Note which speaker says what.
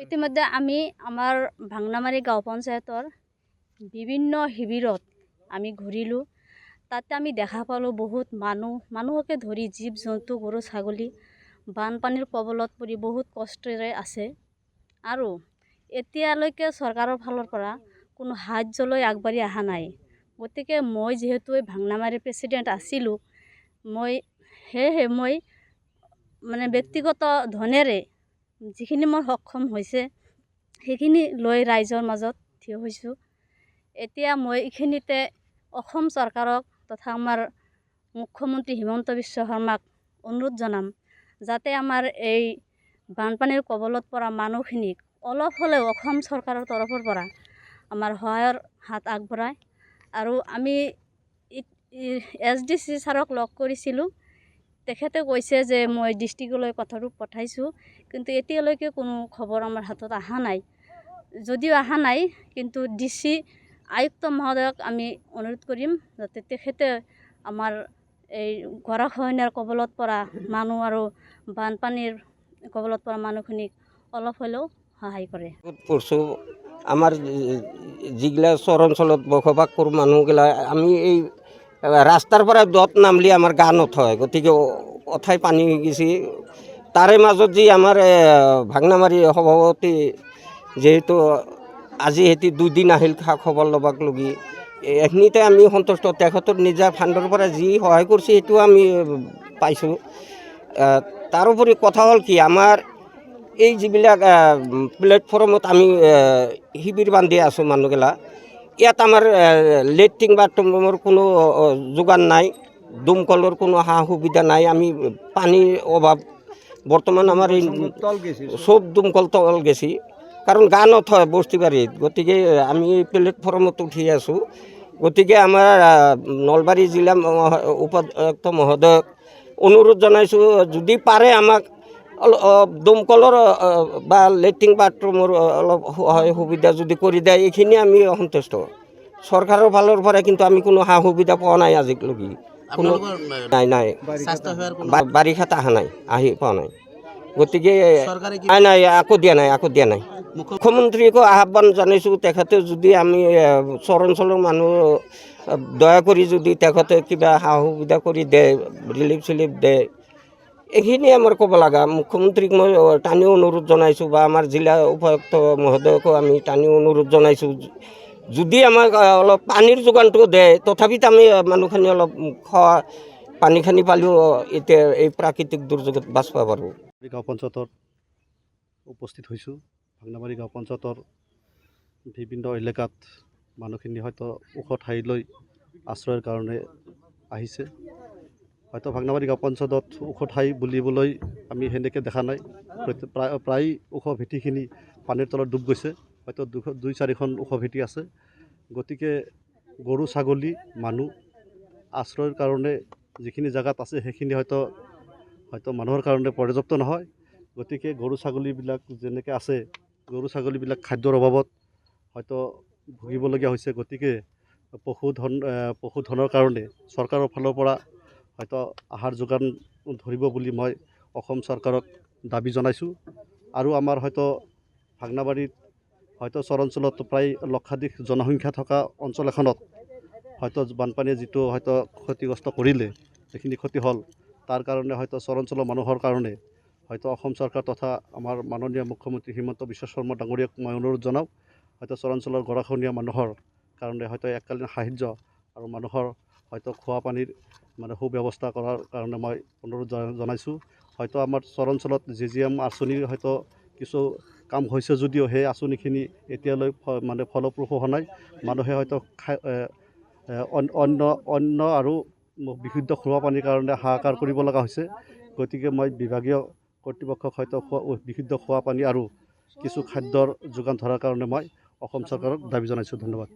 Speaker 1: ইতিমধ্যে আমি আমাৰ ভাংনামাৰী গাঁও পঞ্চায়তৰ বিভিন্ন শিবিৰত আমি ঘূৰিলোঁ। তাতে আমি দেখা পালোঁ বহুত মানুহকে ধৰি জীৱ জন্তু গৰু ছাগলী বানপানীৰ কবলত পৰি বহুত কষ্টৰে আছে আৰু এতিয়ালৈকে চৰকাৰৰ ফালৰ পৰা কোনো সাহায্যলৈ আগবাঢ়ি অহা নাই। গতিকে মই যিহেতু ভাংনামাৰীৰ প্ৰেছিডেণ্ট আছিলোঁ, সেয়েহে মই ব্যক্তিগত ধনেৰে যিখিনি মোৰ সক্ষম হৈছে সেইখিনি লৈ ৰাইজৰ মাজত থিয় হৈছোঁ। এতিয়া মই এইখিনিতে অসম চৰকাৰক তথা আমাৰ মুখ্যমন্ত্ৰী হিমন্ত বিশ্ব শৰ্মাক অনুৰোধ জনাম যাতে আমাৰ এই বানপানীৰ কবলত পৰা মানুহখিনিক অলপ হ'লেও অসম চৰকাৰৰ তৰফৰ পৰা আমাৰ সহায়ৰ হাত আগবঢ়ায়। আৰু আমি SDC ছাৰক লগ কৰিছিলোঁ। তেখেতে কৈছে যে মই ডিষ্ট্ৰিক্টলৈ কথাটো পঠাইছোঁ, কিন্তু এতিয়ালৈকে কোনো খবৰ আমাৰ হাতত অহা নাই। যদিও অহা নাই, কিন্তু DC আয়ুক্ত মহোদয়ক আমি অনুৰোধ কৰিম যাতে তেখেতে আমাৰ এই গৰাখহনীয়াৰ কবলত পৰা মানুহ আৰু বানপানীৰ কবলত পৰা মানুহখিনিক অলপ হ'লেও সহায় কৰে।
Speaker 2: আমাৰ যিগিলা চৰ অঞ্চলত বসবাস কৰোঁ মানুহগিলা আমি এই ৰাস্তাৰ পৰা দত নামলি আমাৰ গা নথয়, গতিকে অথাই পানী হৈ গৈছে। তাৰে মাজত যি আমাৰ ভাংনামাৰী সভাপতি যিহেতু আজি সিহঁতি 2 দিন আহিল খা খবৰ ল'বাক লগি, এইখিনিতে আমি সন্তুষ্ট। তেখেতৰ নিজা ফাণ্ডৰ পৰা যি সহায় কৰিছে সেইটো আমি পাইছোঁ। তাৰোপৰি কথা হ'ল কি, আমাৰ এই যিবিলাক প্লেটফৰ্মত আমি শিবিৰ বান্ধি আছোঁ মানুহগিলা, ইয়াত আমাৰ লেট্ৰিন বাথৰুমৰ কোনো যোগান নাই, দমকলৰ কোনো সা সুবিধা নাই। আমি পানীৰ অভাৱ, বৰ্তমান আমাৰ এই চব দমকল তল গেছি, কাৰণ গা নথয় বস্তিবাৰীত। গতিকে আমি প্লেটফৰ্মত উঠি আছোঁ। গতিকে আমাৰ নলবাৰী জিলা উপায়ুক্ত মহোদয়ক অনুৰোধ জনাইছোঁ, যদি পাৰে আমাক দমকলৰ বা লেট্ৰিন বাথৰুমৰ অলপ সহায় সুবিধা যদি কৰি দিয়ে, এইখিনি আমি সন্তুষ্ট। চৰকাৰৰ ফালৰ পৰা কিন্তু আমি কোনো সা সুবিধা পোৱা নাই আজিলৈকে। কোনো নাই বাৰিষাত অহা নাই, আহি পোৱা নাই। গতিকে নাই একো দিয়া নাই। মুখ্যমন্ত্ৰীকো আহ্বান জনাইছোঁ, তেখেতে যদি আমি চৰ অঞ্চলৰ মানুহ দয়া কৰি যদি তেখেতে কিবা সা সুবিধা কৰি দিয়ে, ৰিলিফ চিলিফ দিয়ে, এইখিনিয়ে আমাৰ ক'ব লগা। মুখ্যমন্ত্ৰীক মই টানিও অনুৰোধ জনাইছোঁ বা আমাৰ জিলা উপায়ুক্ত মহোদয়কো আমি টানিও অনুৰোধ জনাইছোঁ, যদি আমাক অলপ পানীৰ যোগানটো দিয়ে, তথাপিতো আমি মানুহখিনি অলপ খোৱা পানীখিনি পালেও এতিয়া এই প্ৰাকৃতিক দুৰ্যোগত বাচিব পাৰোঁ।
Speaker 3: গাঁও পঞ্চায়তত উপস্থিত হৈছোঁ। ভাংনামাৰী গাঁও পঞ্চায়তৰ বিভিন্ন এলেকাত মানুহখিনি হয়তো ওখ ঠাইলৈ আশ্ৰয়ৰ কাৰণে আহিছে। হয়তো ভাংনামাৰী গাঁও পঞ্চায়তত ওখ ঠাই বুলিবলৈ আমি সেনেকৈ দেখা নাই। প্ৰায় ওখ ভেটিখিনি পানীৰ তলত ডুব গৈছে। হয়তো 2-4খন ওখ ভেটি আছে। গতিকে গৰু ছাগলী মানুহ আশ্ৰয়ৰ কাৰণে যিখিনি জেগাত আছে সেইখিনি হয়তো মানুহৰ কাৰণে পৰ্যাপ্ত নহয়। গতিকে গৰু ছাগলীবিলাক যেনেকৈ আছে, গৰু ছাগলীবিলাক খাদ্যৰ অভাৱত হয়তো ভুগিবলগীয়া হৈছে। গতিকে পশুধনৰ কাৰণে চৰকাৰৰ ফালৰ পৰা হয়তো আহাৰ যোগান ধৰিব বুলি মই অসম চৰকাৰক দাবী জনাইছোঁ। আৰু আমাৰ হয়তো ভাংনাবাৰীত হয়তো চৰ অঞ্চলত প্ৰায় লক্ষাধিক জনসংখ্যা থকা অঞ্চল এখনত হয়তো বানপানীয়ে যিটো হয়তো ক্ষতিগ্ৰস্ত কৰিলে, যিখিনি ক্ষতি হ'ল, তাৰ কাৰণে হয়তো চৰ অঞ্চলৰ মানুহৰ কাৰণে হয়তো অসম চৰকাৰ তথা আমাৰ মাননীয় মুখ্যমন্ত্ৰী হিমন্ত বিশ্ব শৰ্মা ডাঙৰীয়াক মই অনুৰোধ জনাওঁ, হয়তো চৰ অঞ্চলৰ গৰাখহনীয়া মানুহৰ কাৰণে হয়তো এককালীন সাহাৰ্য আৰু মানুহৰ হয়তো খোৱা পানীৰ সুব্যৱস্থা কৰাৰ কাৰণে মই অনুৰোধ জনাইছোঁ। হয়তো আমাৰ চৰ অঞ্চলত JGM আঁচনিৰ হয়তো কিছু কাম হৈছে যদিও সেই আঁচনিখিনি এতিয়ালৈ ফলপ্ৰসূ হোৱা নাই। মানুহে হয়তো অন্য আৰু বিশুদ্ধ খোৱা পানীৰ কাৰণে হাহাকাৰ কৰিব লগা হৈছে। গতিকে মই বিভাগীয় কৰ্তৃপক্ষক হয়তো বিশুদ্ধ খোৱা পানী আৰু কিছু খাদ্যৰ যোগান ধৰাৰ কাৰণে মই অসম চৰকাৰক দাবী জনাইছোঁ। ধন্যবাদ।